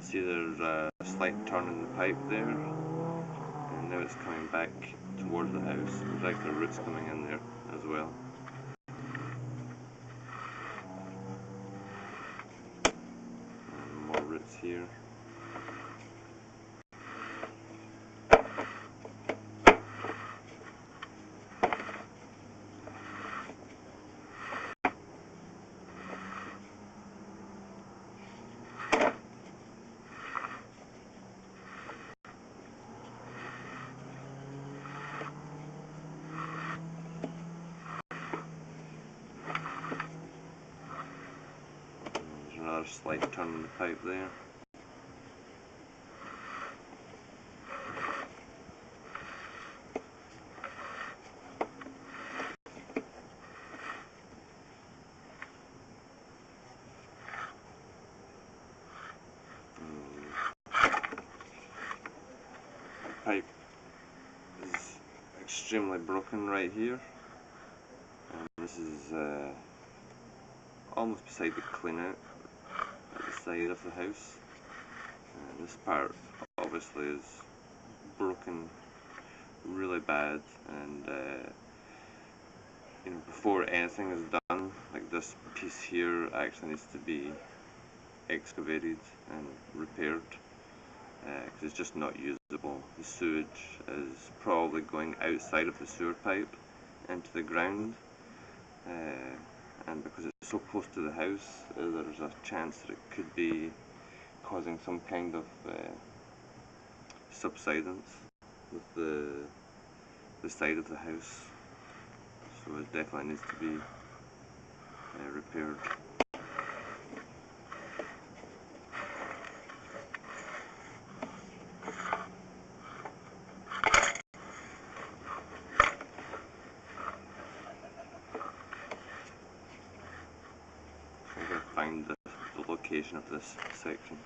See, there's a slight turn in the pipe there, and now it's coming back towards the house. There's actually roots coming in there as well. And more roots here. Another slight turn in the pipe there. The pipe is extremely broken right here, and this is almost beside the clean out at the side of the house. And this part obviously is broken really bad, and you know, before anything is done, like this piece here actually needs to be excavated and repaired, because it's just not usable. The sewage is probably going outside of the sewer pipe into the ground, and because it's so close to the house, there's a chance that it could be causing some kind of subsidence with the side of the house, so it definitely needs to be repaired. I'm going to find the location of this section.